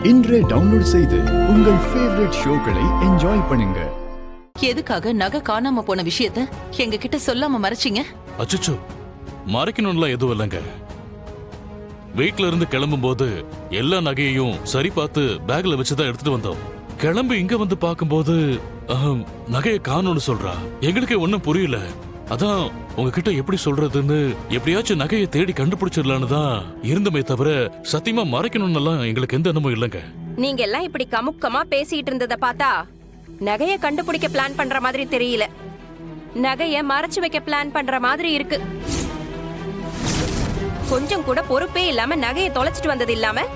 இன்றே டவுன்லோட் செய்து உங்கள் ஃபேவரட் ஷோக்களை என்ஜாய் பண்ணுங்க. எதுக்காக நகை காணாம போன விஷயத்த எங்க கிட்ட சொல்லாம மறைச்சிங்க? அச்சச்சோ, மறைக்கணும்லாம் எதுவும் இல்லைங்க. வீட்ல இருந்து கிளம்பும் போது எல்லா நகையையும் சரி பார்த்து பேக்ல வச்சுதான் எடுத்துட்டு வந்தோம். கிளம்பி இங்க வந்து பார்க்கும்போது நகையை காணோம்னு சொல்றா. எங்களுக்கே ஒன்னும் புரியல. அதான் உங்ககிட்ட எப்படி சொல்றதுன்னு எப்படியாச்சும் நகையை தேடி கண்டுபிடிச்சிடலான்னு தான் இருந்தமே தவிர சத்தியமா மறைக்கணும்னு எங்களுக்கு எந்த எண்ணமும் இல்லைங்க. நீங்க எல்லாம் இப்படி கமுக்கமா பேசிட்டு இருந்தத பார்த்தா நகைய கண்டுபிடிக்க பிளான் பண்ற மாதிரி தெரியல, நகைய மறைச்சு வைக்க பிளான் பண்ற மாதிரி இருக்கு. கொஞ்சம் கூட பொறுப்பே இல்லாம நகையை தொலைச்சிட்டு வந்தது இல்லாம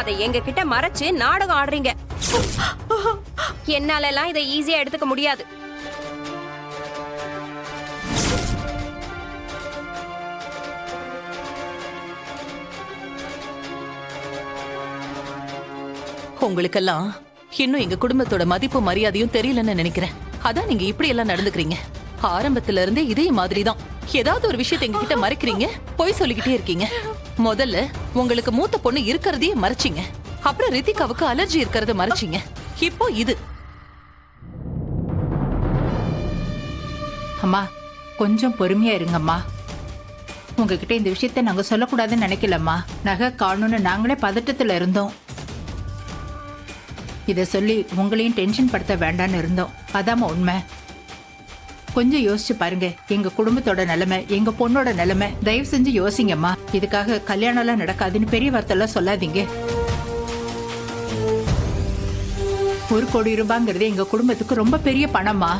அதை எங்க கிட்ட மறைச்சு நாடகம் ஆடுறீங்க. என்னால எல்லாம் இதை ஈஸியா எடுத்துக்க முடியாது. உங்களுக்கெல்லாம் இன்னும் எங்க குடும்பத்தோட மதிப்பு மரியாதையும் தெரியலன்னு நினைக்கிறேன். அதான் நீங்க இப்படி எல்லாம் நடந்துக்கிறீங்க. ஆரம்பத்துல இருந்தே இதே மாதிரிதான். ஏதாவது ஒரு விஷயத்தை எங்க கிட்ட மறைக்கிறீங்க, பொய் சொல்லிக்கிட்டே இருக்கீங்க. முதல்ல உங்களுக்கு மூத்த பொண்ணு இருக்கிறதையே மறைச்சிங்க. அப்புறம் ரித்திகாவுக்கு அலர்ஜி இருக்கிறத மறைச்சிங்க. இப்போ இது. அம்மா கொஞ்சம் பொறுமையா இருங்கம்மா. உங்ககிட்ட இந்த விஷயத்த நாங்க சொல்லக்கூடாதுன்னு நினைக்கலம்மா. நகை காணும்னு நாங்களே பதட்டத்துல இருந்தோம். இதை சொல்லி உங்களையும் டென்ஷன் படுத்த வேண்டான்னு இருந்தோம். அதாம்மா உண்மை. கொஞ்சம் யோசிச்சு பாருங்க. எங்க குடும்பத்தோட நிலைமை, எங்க பொண்ணோட நிலைமை, தயவு செஞ்சு யோசிங்கம்மா. இதுக்காக கல்யாணம் எல்லாம் நடக்காதுன்னு பெரிய வார்த்தை எல்லாம் சொல்லாதீங்க. 1 கோடி ரூபாங்கிறது எங்க குடும்பத்துக்கு ரொம்ப பெரிய பணமா.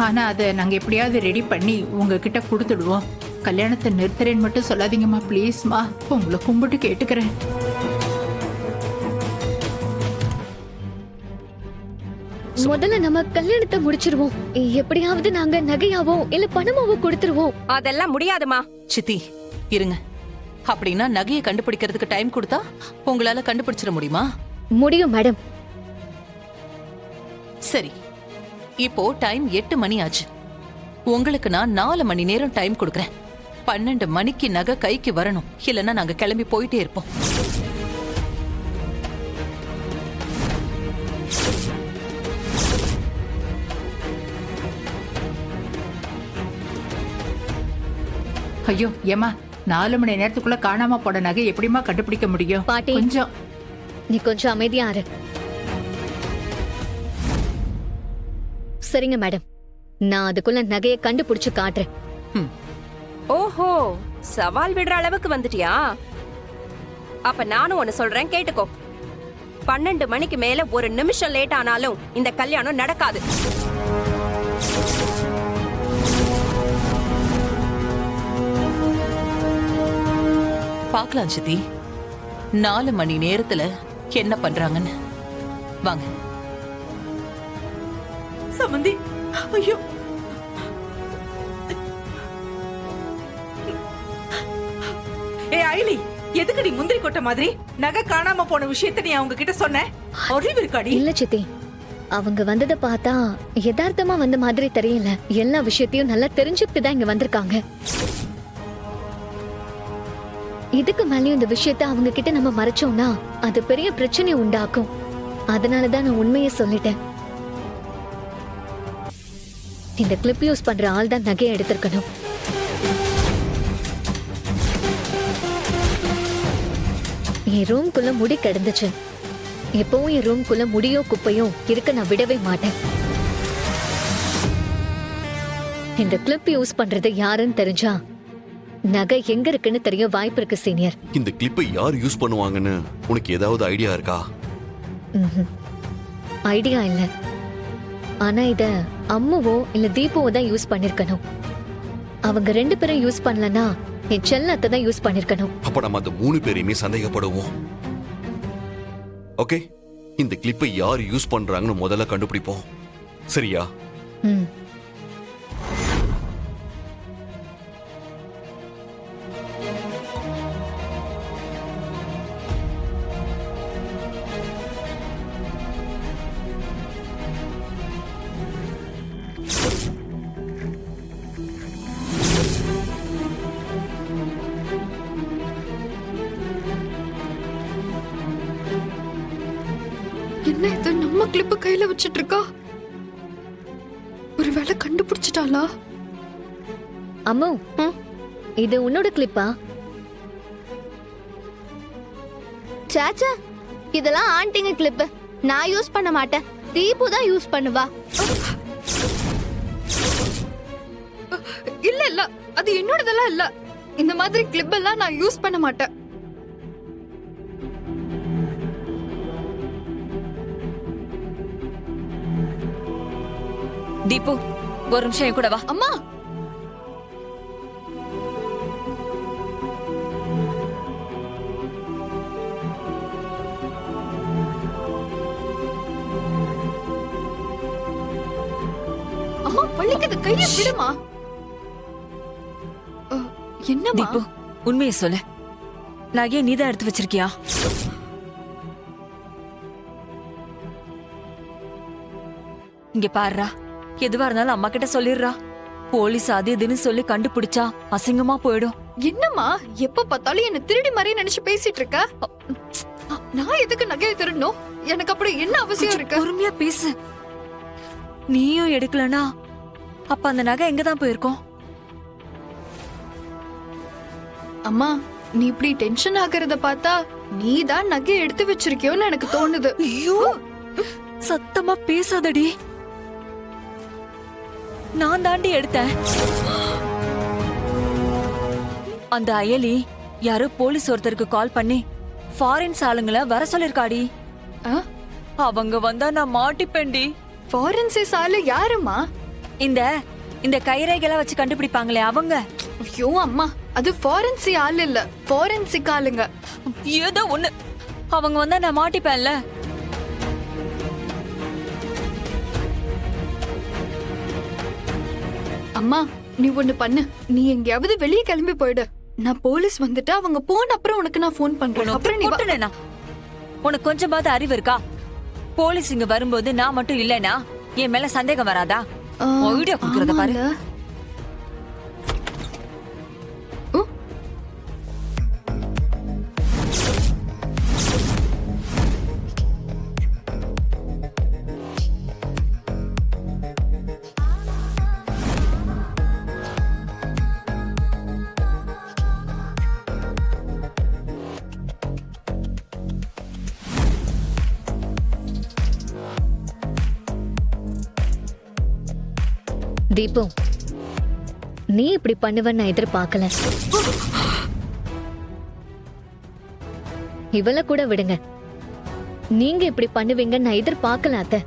ஆனா அதை நாங்க எப்படியாவது ரெடி பண்ணி உங்ககிட்ட கொடுத்துடுவோம். கல்யாணத்தை நிறுத்துறேன்னு மட்டும் சொல்லாதீங்கம்மா ப்ளீஸ்மா. உங்களை கும்பிட்டு கேட்டுக்கிறேன். முதல்ல நம்ம கல்யாணத்தை முடிச்சிருவோம். எப்படியாவது நாங்க நகையாவோ இல்ல பணமாவோ கொடுத்துருவோம். அதெல்லாம் முடியாதுமா. சித்தி இருங்க. அப்படின்னா நகையை கண்டுபிடிக்கிறதுக்கு டைம் கொடுத்தா உங்களால கண்டுபிடிச்சிட முடியுமா? முடியும் மேடம். சரி, இப்போ டைம் 8 மணி ஆச்சு. உங்களுக்கு நான் 4 மணி நேரம் டைம் கொடுக்கறேன். 12 மணிக்கு நகை கைக்கு வரணும். இல்லைன்னா நாங்க கிளம்பி போயிட்டே இருப்போம். ஐயோ ஏமா, 4 மணி நேரத்துக்குள்ள காணாம போன நகை எப்படிமா கண்டுபிடிக்க முடியும்? பாட்டி, கொஞ்சம் நீ கொஞ்சம் அமைதியா இரு. சரிங்க மேடம், நான் அதுக்குள்ள நகையை கண்டுபிடிச்சு காட்டுறேன். ஓஹோ, சவால் விடுற அளவுக்கு வந்துட்டியா? அப்ப நானும் ஒன்னு சொல்றேன், கேட்டுக்கோ. 12 மணிக்கு மேல 1 நிமிஷம் லேட் ஆனாலும் இந்த கல்யாணம் நடக்காது. பார்க்கலாம் சித்தி, 4 மணி நேரத்துல என்ன பண்றாங்கன்னு. வாங்க. சமந்தி, ஐயோ ஏ ஐலி, எதுக்கடி முந்திரி கொட்ட மாதிரி நகை காணாம போன விஷயத்தை நீ அவங்க கிட்ட சொன்ன? அறிவு இருக்காடி? இல்ல சித்தி, அவங்க வந்ததை பார்த்தா யதார்த்தமா வந்த மாதிரி தெரியல. எல்லா விஷயத்தையும் நல்லா தெரிஞ்சுக்கிட்டு தான் இங்க வந்திருக்காங்க. இதுக்கு மேலேயும் இந்த விஷயத்த அவங்க கிட்ட நம்ம மறைச்சோம்னா அது பெரிய பிரச்சனை உண்டாக்கும். அதனாலதான் நான் உண்மையை சொல்லிட்டேன். இந்த கிளிப் யூஸ் பண்ற ஆள் தான் நகையை எடுத்திருக்கணும். என் ரூம்குள்ள முடி கிடந்துச்சு. எப்பவும் என் ரூம்குள்ள முடியோ குப்பையோ இருக்க நான் விடவே மாட்டேன். இந்த கிளிப் யூஸ் பண்றது யாருன்னு தெரிஞ்சா நகை எங்க இருக்குன்னு தெரிய வாய்ப்பு இருக்கு சீனியர். இந்த கிளிப்பை யார் யூஸ் பண்ணுவாங்கன்னு உனக்கு ஏதாவது ஐடியா இருக்கா? ஐடியா இல்ல. ஆனா இத அம்முவோ இல்ல தீபுவோ தான் யூஸ் பண்ணிருக்கணும். அவங்க 2 பேரும் யூஸ் பண்ணலனா என் செல்லத்தை தான் யூஸ் பண்ணிருக்கணும். அப்ப நம்ம அந்த 3 பேரையுமே சந்தேகப்படுவோம். ஓகே, இந்த கிளிப்பை யார் யூஸ் பண்றாங்கன்னு முதல்ல கண்டுபிடிப்போம். சரியா? என்ன இது நம்ம கிளிப்பு கையில வச்சிட்டு இருக்கா? ஒருவேளை கண்டுபிடிச்சிட்டாளா? அம்மு இது உன்னோட கிளிப்பா? சாச்சா, இதெல்லாம் ஆண்டிங்க கிளிப். நான் யூஸ் பண்ண மாட்டேன். தீபு தான் யூஸ் பண்ணுவா. இல்ல இல்ல, அது என்னோடதெல்லாம் இல்ல. இந்த மாதிரி கிளிப் எல்லாம் நான் யூஸ் பண்ண மாட்டேன். தீபு, ஒரு நிமிஷம் என் கூட வா. அம்மா, அம்மா வலிக்குது, கைய விடுமா. என்னம்மா? தீபு, உண்மையை சொல்லு. நகையை நீதான் எடுத்து வச்சிருக்கியா? இங்க பாருடா, எதுவா இருந்தாலும் அம்மா கிட்ட சொல்லிடுறா. போலீஸ் அது இதுன்னு சொல்லி கண்டுபிடிச்சா அசிங்கமா போயிடும். என்னம்மா எப்ப பார்த்தாலும் என்ன திருடி மாதிரி நினைச்சு பேசிட்டு இருக்க? நான் எதுக்கு நகையை திருடணும்? எனக்கு அப்படி என்ன அவசியம் இருக்கு? பொறுமையா பேசு. நீயும் எடுக்கலனா அப்ப அந்த நகை எங்கதான் போயிருக்கோம்? அம்மா, நீ இப்படி டென்ஷன் ஆகுறத பார்த்தா நீ தான் நகையை எடுத்து வச்சிருக்கியோன்னு எனக்கு தோணுது. ஐயோ, சத்தமா பேசாதடி. நான் தாண்டி எடுத்தேன். அந்த அயலி யாரோ போலீஸ் ஒருத்தருக்கு கால் பண்ணி ஃபாரின்ஸ் ஆளுங்களை வர சொல்லிருக்காடி. அவங்க வந்தா நான் மாட்டிப்பேன்டி. ஃபாரன்சிஸ் ஆளு யாருமா? இந்த இந்த கைரேகைகளை வச்சு கண்டுபிடிப்பாங்களே அவங்க. ஐயோ அம்மா, அது ஃபாரன்சி ஆள் இல்ல, ஃபாரன்சிக் ஆளுங்க. ஏதோ ஒண்ணு. அவங்க வந்தா நான் மாட்டிப்பேன்ல. அம்மா, நீ ஒண்ணு பண்ணு. நீ எங்கேயாவது வெளியே கிளம்பி போயிடு. நான் போலீஸ் வந்துட்டு அவங்க போன அப்புறம் உனக்கு நான் ஃபோன் பண்றேன். அப்புறம் நீ போட்டுனேனா? உனக்கு கொஞ்சமாவது அறிவு இருக்கா? போலீஸ் இங்க வரும்போது நான் மட்டும் இல்லைனா என் மேல சந்தேகம் வராதா? வீடியோ குடுக்கறத பாரு. தீபு, நீ இப்படி பண்ணுவன்னு நான் எதிர்பார்க்கல. இவள கூட விடுங்க, நீங்க இப்படி பண்ணுவீங்கன்னு நான் எதிர்பார்க்கல அத்தை.